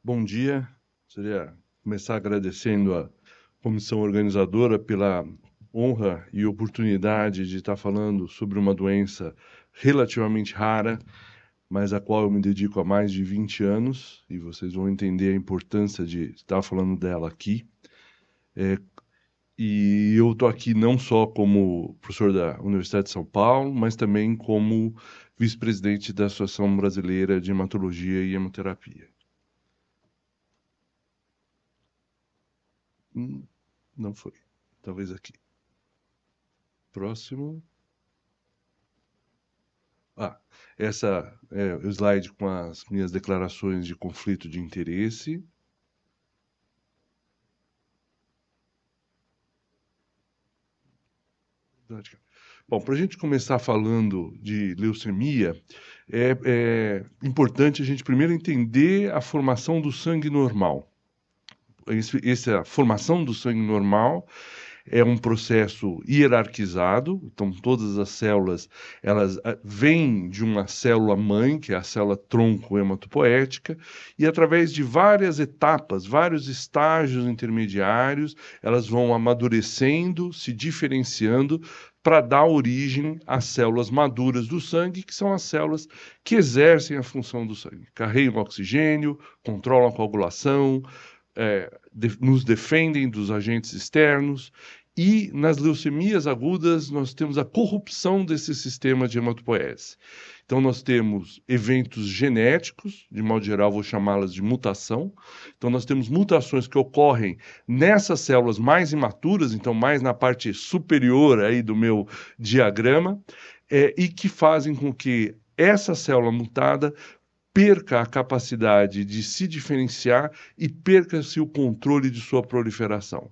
Bom dia. Queria começar agradecendo à comissão organizadora pela honra e oportunidade de estar falando sobre uma doença relativamente rara, mas a qual eu me dedico há mais de 20 anos, e vocês vão entender a importância de estar falando dela aqui. E eu estou aqui não só como professor da Universidade de São Paulo, mas também como vice-presidente da Associação Brasileira de Hematologia e Hemoterapia. Não foi. Talvez aqui. Próximo. Ah, essa é o slide com as minhas declarações de conflito de interesse. Bom, para a gente começar falando de leucemia, é importante a gente primeiro entender a formação do sangue normal. Essa formação do sangue normal é um processo hierarquizado, então todas as células, elas vêm de uma célula mãe, que é a célula tronco hematopoética, e através de várias etapas, vários estágios intermediários, elas vão amadurecendo, se diferenciando para dar origem às células maduras do sangue, que são as células que exercem a função do sangue. Carregam oxigênio, controlam a coagulação, nos defendem dos agentes externos, e nas leucemias agudas nós temos a corrupção desse sistema de hematopoese. Então nós temos eventos genéticos, de modo geral vou chamá-las de mutação. Então nós temos mutações que ocorrem nessas células mais imaturas, então mais na parte superior aí do meu diagrama, e que fazem com que essa célula mutada perca a capacidade de se diferenciar e perca-se o controle de sua proliferação.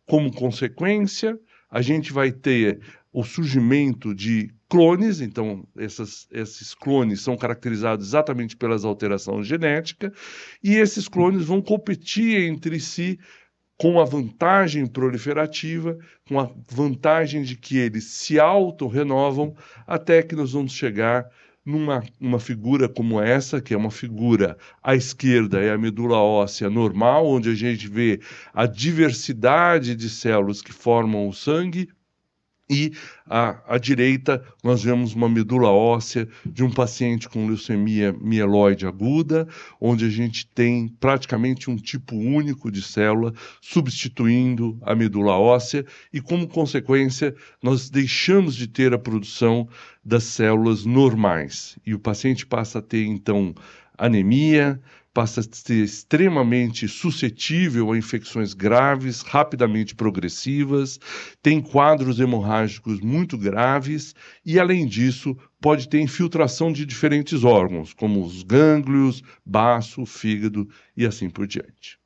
Como consequência, a gente vai ter o surgimento de clones, então esses clones são caracterizados exatamente pelas alterações genéticas, e esses clones vão competir entre si com a vantagem proliferativa, com a vantagem de que eles se auto-renovam, até que nós vamos chegar numa figura como essa, que é uma figura à esquerda é a medula óssea normal, onde a gente vê a diversidade de células que formam o sangue, e à direita nós vemos uma medula óssea de um paciente com leucemia mieloide aguda, onde a gente tem praticamente um tipo único de célula substituindo a medula óssea, e como consequência nós deixamos de ter a produção das células normais. E o paciente passa a ter então anemia, passa a ser extremamente suscetível a infecções graves, rapidamente progressivas, tem quadros hemorrágicos muito graves e, além disso, pode ter infiltração de diferentes órgãos, como os gânglios, baço, fígado e assim por diante.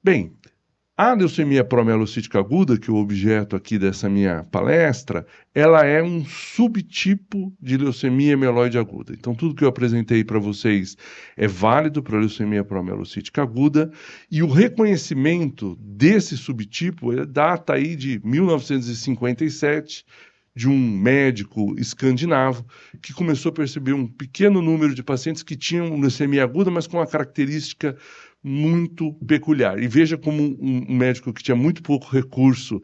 Bem, a leucemia promielocítica aguda, que é o objeto aqui dessa minha palestra, ela é um subtipo de leucemia mieloide aguda. Então, tudo que eu apresentei para vocês é válido para a leucemia promielocítica aguda, e o reconhecimento desse subtipo data aí de 1957, de um médico escandinavo que começou a perceber um pequeno número de pacientes que tinham leucemia aguda, mas com uma característica muito peculiar. E veja como um médico que tinha muito pouco recurso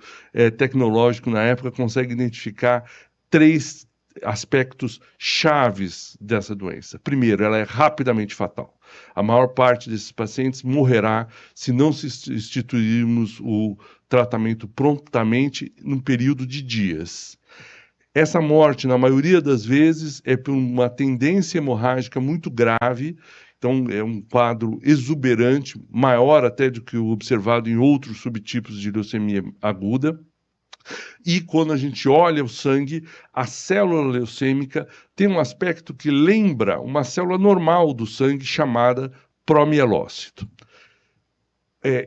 tecnológico na época consegue identificar três aspectos chaves dessa doença. Primeiro, ela é rapidamente fatal. A maior parte desses pacientes morrerá se não se instituirmos o tratamento prontamente num período de dias. Essa morte, na maioria das vezes, é por uma tendência hemorrágica muito grave. Então, é um quadro exuberante, maior até do que o observado em outros subtipos de leucemia aguda. E quando a gente olha o sangue, a célula leucêmica tem um aspecto que lembra uma célula normal do sangue chamada promielócito.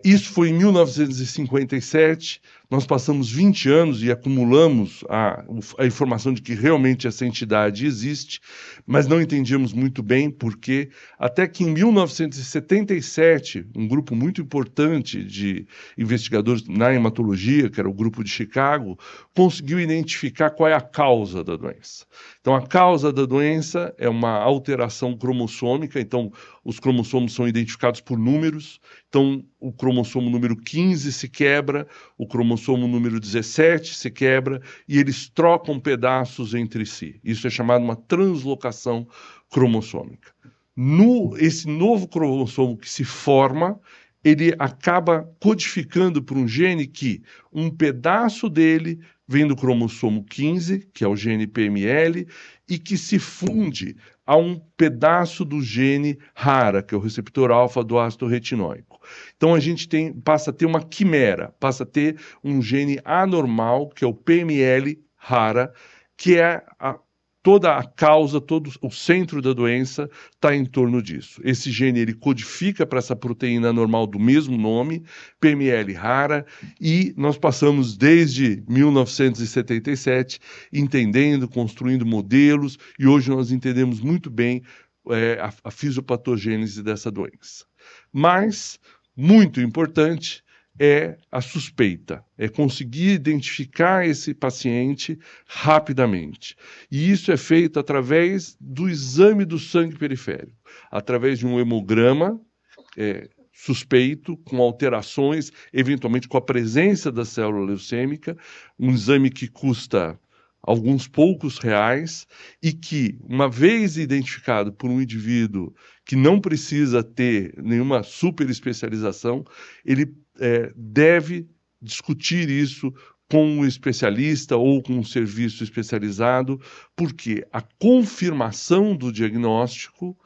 Isso foi em 1957. nós passamos 20 anos e acumulamos a informação de que realmente essa entidade existe, mas não entendíamos muito bem porque, até que em 1977, um grupo muito importante de investigadores na hematologia, que era o grupo de Chicago, conseguiu identificar qual é a causa da doença. Então, a causa da doença é uma alteração cromossômica, então os cromossomos são identificados por números, então o cromossomo número 15 se quebra, o cromossomo número 17 se quebra, e eles trocam pedaços entre si. Isso é chamado uma translocação cromossômica. Esse novo cromossomo que se forma, ele acaba codificando por um gene que um pedaço dele vem do cromossomo 15, que é o gene PML, e que se funde a um pedaço do gene RARA, que é o receptor alfa do ácido retinóico. Então a gente passa a ter uma quimera, passa a ter um gene anormal, que é o PML RARA, que é toda a causa, todo o centro da doença está em torno disso. Esse gene ele codifica para essa proteína normal do mesmo nome, PML rara, e nós passamos desde 1977 entendendo, construindo modelos, e hoje nós entendemos muito bem a fisiopatogênese dessa doença. Mas, muito importante, é a suspeita, é conseguir identificar esse paciente rapidamente. E isso é feito através do exame do sangue periférico, através de um hemograma suspeito, com alterações, eventualmente com a presença da célula leucêmica, um exame que custa alguns poucos reais e que, uma vez identificado por um indivíduo que não precisa ter nenhuma super especialização, ele deve discutir isso com um especialista ou com um serviço especializado, porque a confirmação do diagnóstico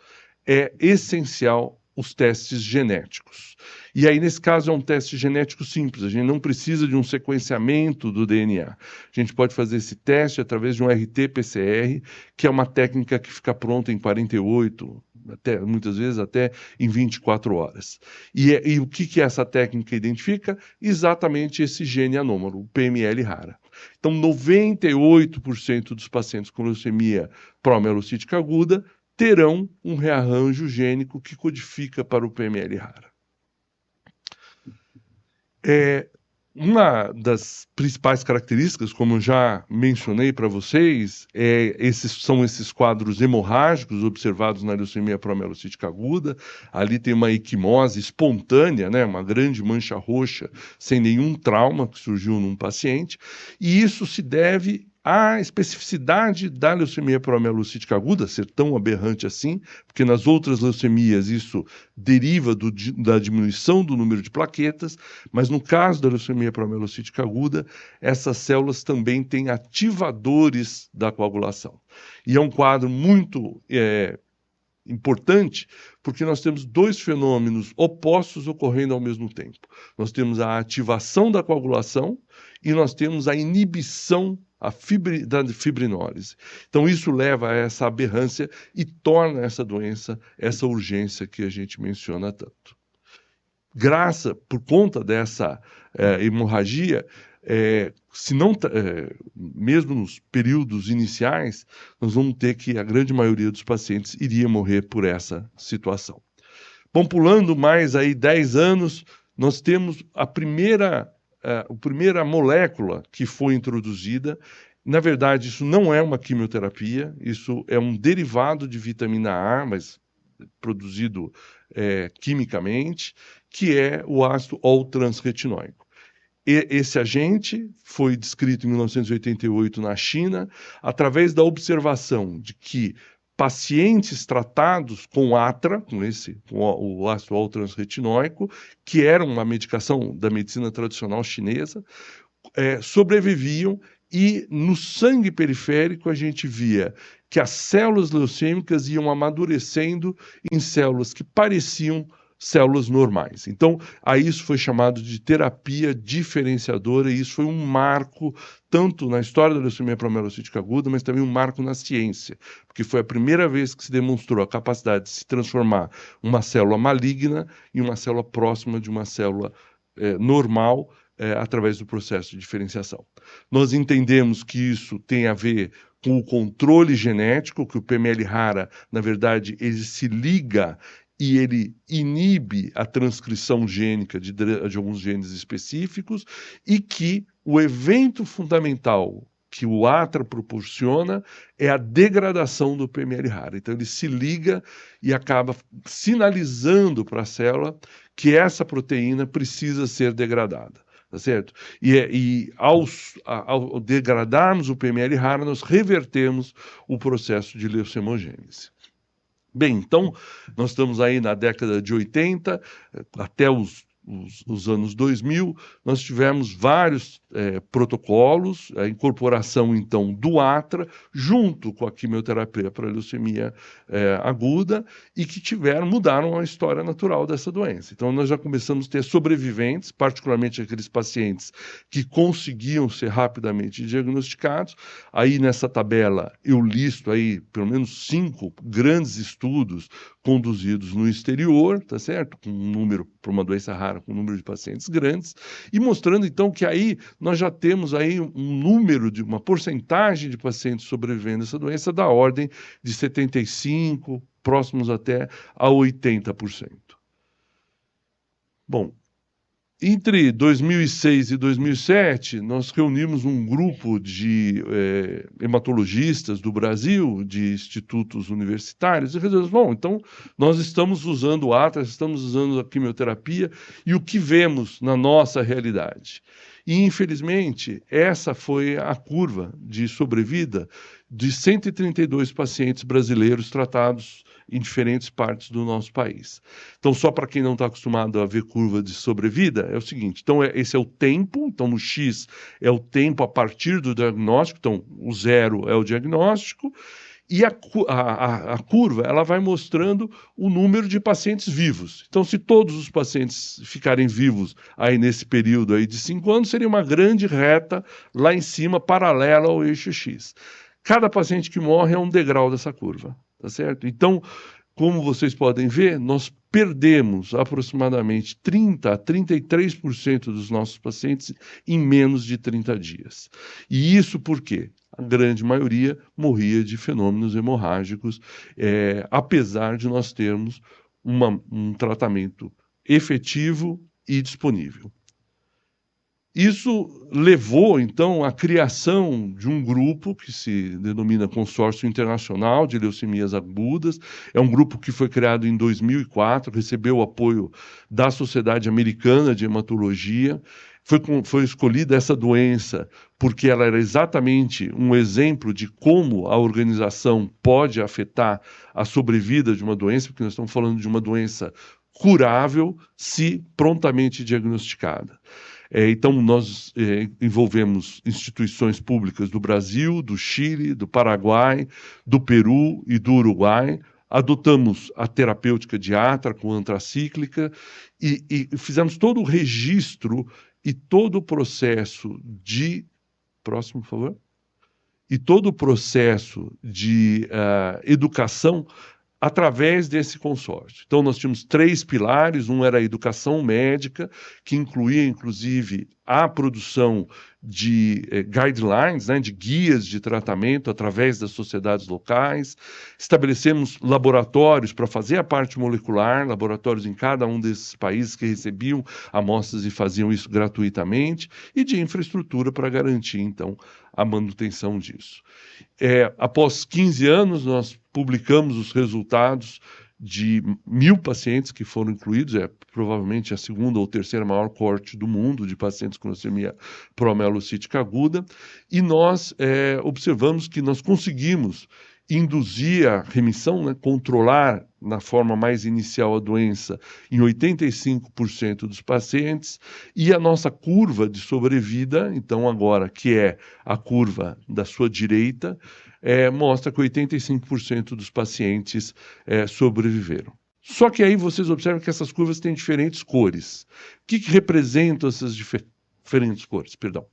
é essencial os testes genéticos. E aí, nesse caso, é um teste genético simples, a gente não precisa de um sequenciamento do DNA. A gente pode fazer esse teste através de um RT-PCR, que é uma técnica que fica pronta em 48, muitas vezes até em 24 horas. E o que essa técnica identifica? Exatamente esse gene anômalo, o PML rara. Então, 98% dos pacientes com leucemia promielocítica aguda terão um rearranjo gênico que codifica para o PML rara. Uma das principais características, como eu já mencionei para vocês, são esses quadros hemorrágicos observados na leucemia promielocítica aguda. Ali tem uma equimose espontânea, né, uma grande mancha roxa, sem nenhum trauma que surgiu num paciente, e isso se deve à especificidade da leucemia promielocítica aguda ser tão aberrante assim, porque nas outras leucemias isso deriva da diminuição do número de plaquetas, mas no caso da leucemia promielocítica aguda, essas células também têm ativadores da coagulação. E é um quadro muito importante, porque nós temos dois fenômenos opostos ocorrendo ao mesmo tempo. Nós temos a ativação da coagulação e nós temos a inibição da fibrinólise. Então isso leva a essa aberrância e torna essa doença, essa urgência que a gente menciona tanto. Por conta dessa hemorragia, mesmo nos períodos iniciais, nós vamos ter que a grande maioria dos pacientes iria morrer por essa situação. Bom, pulando mais aí 10 anos, nós temos a primeira molécula que foi introduzida. Na verdade, isso não é uma quimioterapia, isso é um derivado de vitamina A, mas produzido quimicamente, que é o ácido all-transretinóico. Esse agente foi descrito em 1988 na China, através da observação de que pacientes tratados com ATRA, com o ácido all-transretinóico, que era uma medicação da medicina tradicional chinesa, sobreviviam, e no sangue periférico a gente via que as células leucêmicas iam amadurecendo em células que pareciam células normais. Então, aí isso foi chamado de terapia diferenciadora, e isso foi um marco tanto na história da leucemia promielocítica aguda, mas também um marco na ciência, porque foi a primeira vez que se demonstrou a capacidade de se transformar uma célula maligna em uma célula próxima de uma célula normal, através do processo de diferenciação. Nós entendemos que isso tem a ver com o controle genético, que o PML rara, na verdade, ele se liga e ele inibe a transcrição gênica de alguns genes específicos, e que o evento fundamental que o ATRA proporciona é a degradação do PML rara. Então ele se liga e acaba sinalizando para a célula que essa proteína precisa ser degradada. Tá certo? Ao degradarmos o PML rara, nós revertemos o processo de leucemogênese. Bem, então, nós estamos aí na década de 80, até os anos 2000, nós tivemos vários protocolos, a incorporação, então, do ATRA, junto com a quimioterapia para leucemia aguda, e que mudaram a história natural dessa doença. Então, nós já começamos a ter sobreviventes, particularmente aqueles pacientes que conseguiam ser rapidamente diagnosticados. Aí, nessa tabela, eu listo aí, pelo menos 5 grandes estudos conduzidos no exterior, tá certo? Com um número, para uma doença rara, com um número de pacientes grandes, e mostrando então que aí nós já temos aí um número de uma porcentagem de pacientes sobrevivendo a essa doença da ordem de 75%, próximos até a 80%. Bom, entre 2006 e 2007, nós reunimos um grupo de hematologistas do Brasil, de institutos universitários, e resolvemos, bom, então nós estamos usando o ATRA, estamos usando a quimioterapia, e o que vemos na nossa realidade? E, infelizmente, essa foi a curva de sobrevida de 132 pacientes brasileiros tratados em diferentes partes do nosso país. Então, só para quem não está acostumado a ver curva de sobrevida, é o seguinte, então esse é o tempo, então no X é o tempo a partir do diagnóstico, então o 0 é o diagnóstico, e a curva ela vai mostrando o número de pacientes vivos. Então, se todos os pacientes ficarem vivos aí nesse período aí de 5 anos, seria uma grande reta lá em cima, paralela ao eixo X. Cada paciente que morre é um degrau dessa curva, tá certo? Então, como vocês podem ver, nós perdemos aproximadamente 30% a 33% dos nossos pacientes em menos de 30 dias. E isso por quê? A grande maioria morria de fenômenos hemorrágicos, apesar de nós termos um tratamento efetivo e disponível. Isso levou, então, à criação de um grupo que se denomina Consórcio Internacional de Leucemias Agudas. É um grupo que foi criado em 2004, recebeu o apoio da Sociedade Americana de Hematologia. Foi escolhida essa doença porque ela era exatamente um exemplo de como a organização pode afetar a sobrevida de uma doença, porque nós estamos falando de uma doença curável se prontamente diagnosticada. Então, nós envolvemos instituições públicas do Brasil, do Chile, do Paraguai, do Peru e do Uruguai. Adotamos a terapêutica de ATRA com antracíclica e fizemos todo o registro e todo o processo de... Próximo, por favor. E todo o processo de educação através desse consórcio. Então, nós tínhamos 3 pilares, um era a educação médica, que incluía, inclusive, a produção de guidelines, né, de guias de tratamento através das sociedades locais. Estabelecemos laboratórios para fazer a parte molecular, laboratórios em cada um desses países que recebiam amostras e faziam isso gratuitamente, e de infraestrutura para garantir, então, a manutenção disso. Após 15 anos, nós publicamos os resultados de 1.000 pacientes que foram incluídos, provavelmente a segunda ou terceira maior coorte do mundo de pacientes com leucemia promielocítica aguda, e nós observamos que nós conseguimos induzir a remissão, né, controlar na forma mais inicial a doença em 85% dos pacientes, e a nossa curva de sobrevida, então agora, que é a curva da sua direita, mostra que 85% dos pacientes sobreviveram. Só que aí vocês observam que essas curvas têm diferentes cores. O que representam essas diferentes cores? Perdão.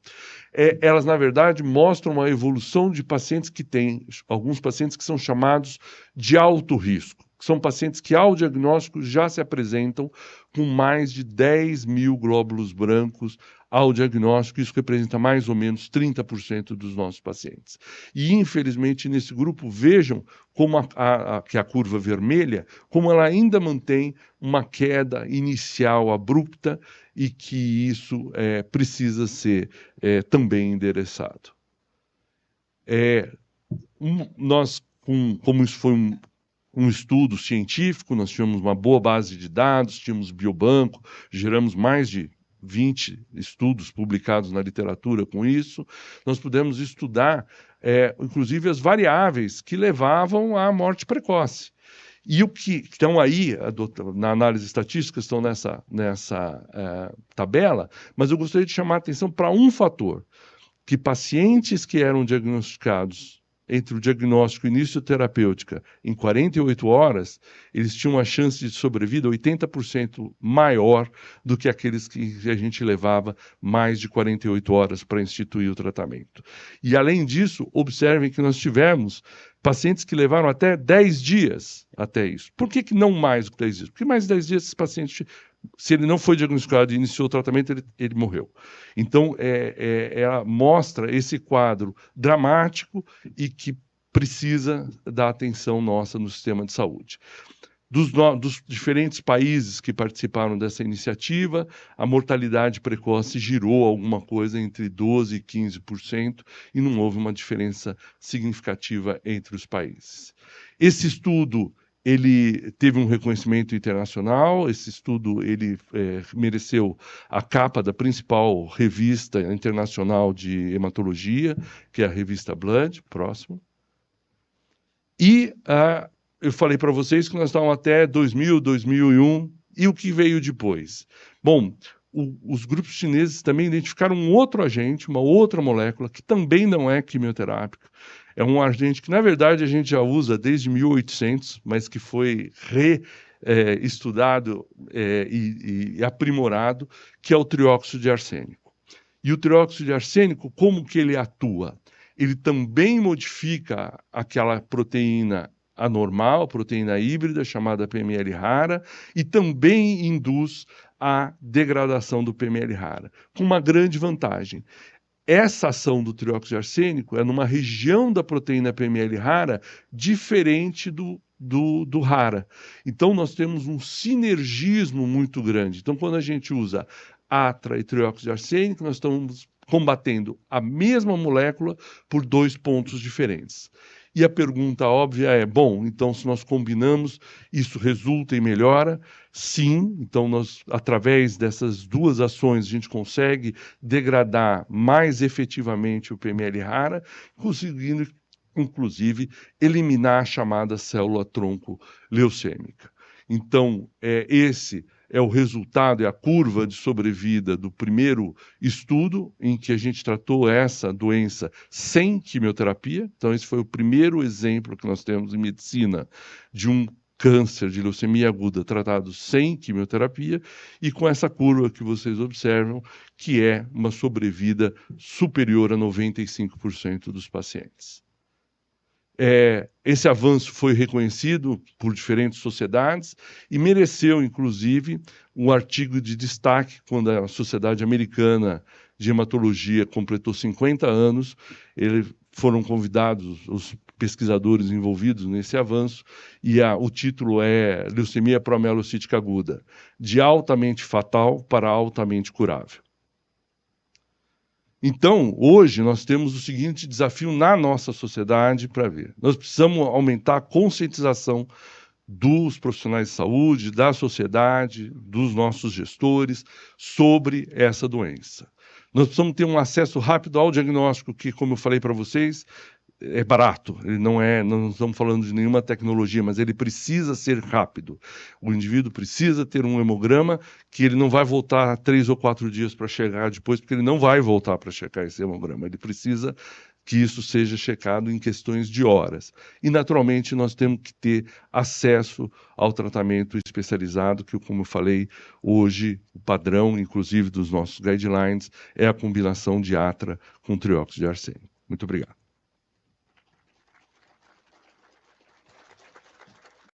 Elas, na verdade, mostram uma evolução de pacientes que têm, alguns pacientes que são chamados de alto risco, que são pacientes que, ao diagnóstico, já se apresentam com mais de 10.000 glóbulos brancos ao diagnóstico, isso representa mais ou menos 30% dos nossos pacientes. E, infelizmente, nesse grupo, vejam como que a curva vermelha, como ela ainda mantém uma queda inicial abrupta e que isso precisa ser também endereçado. Como isso foi um estudo científico, nós tínhamos uma boa base de dados, tínhamos biobanco, geramos mais de 20 estudos publicados na literatura com isso. Nós pudemos estudar, inclusive, as variáveis que levavam à morte precoce. E o que estão aí, na análise estatística, estão nessa tabela, mas eu gostaria de chamar a atenção para um fator, que pacientes que eram diagnosticados entre o diagnóstico e o início da terapêutica em 48 horas, eles tinham uma chance de sobrevida 80% maior do que aqueles que a gente levava mais de 48 horas para instituir o tratamento. E, além disso, observem que nós tivemos pacientes que levaram até 10 dias até isso. Por que não mais do que 10 dias? Porque mais de 10 dias esses pacientes, se ele não foi diagnosticado e iniciou o tratamento, ele morreu. Então, ela mostra esse quadro dramático e que precisa da atenção nossa no sistema de saúde. Dos diferentes países que participaram dessa iniciativa, a mortalidade precoce girou alguma coisa entre 12% e 15%, e não houve uma diferença significativa entre os países. Esse estudo ele teve um reconhecimento internacional, esse estudo ele mereceu a capa da principal revista internacional de hematologia, que é a revista Blood, próximo. E eu falei para vocês que nós estávamos até 2000, 2001, e o que veio depois? Bom, os grupos chineses também identificaram um outro agente, uma outra molécula, que também não é quimioterápica. É um agente que, na verdade, a gente já usa desde 1800, mas que foi estudado e aprimorado, que é o trióxido de arsênico. E o trióxido de arsênico, como que ele atua? Ele também modifica aquela proteína anormal, proteína híbrida, chamada PML rara, e também induz a degradação do PML rara, com uma grande vantagem. Essa ação do trióxido de arsênico é numa região da proteína PML rara diferente do rara. Então, nós temos um sinergismo muito grande. Então, quando a gente usa atra e trióxido de arsênico, nós estamos combatendo a mesma molécula por 2 pontos diferentes. E a pergunta óbvia é, bom, então se nós combinamos, isso resulta em melhora? Sim, então através dessas duas ações, a gente consegue degradar mais efetivamente o PML rara, conseguindo, inclusive, eliminar a chamada célula-tronco leucêmica. Então, esse é o resultado, é a curva de sobrevida do primeiro estudo em que a gente tratou essa doença sem quimioterapia. Então, esse foi o primeiro exemplo que nós temos em medicina de um câncer de leucemia aguda tratado sem quimioterapia e com essa curva que vocês observam, que é uma sobrevida superior a 95% dos pacientes. Esse avanço foi reconhecido por diferentes sociedades e mereceu, inclusive, um artigo de destaque quando a Sociedade Americana de Hematologia completou 50 anos. Foram convidados os pesquisadores envolvidos nesse avanço e o título é Leucemia Promielocítica Aguda, de altamente fatal para altamente curável. Então, hoje, nós temos o seguinte desafio na nossa sociedade para ver. Nós precisamos aumentar a conscientização dos profissionais de saúde, da sociedade, dos nossos gestores, sobre essa doença. Nós precisamos ter um acesso rápido ao diagnóstico, que, como eu falei para vocês, é barato. Ele não estamos falando de nenhuma tecnologia, mas ele precisa ser rápido. O indivíduo precisa ter um hemograma que ele não vai voltar 3 ou 4 dias para checar depois, porque ele não vai voltar para checar esse hemograma. Ele precisa que isso seja checado em questões de horas. E, naturalmente, nós temos que ter acesso ao tratamento especializado, que, como eu falei, hoje, o padrão, inclusive, dos nossos guidelines, é a combinação de atra com trióxido de arsênico. Muito obrigado.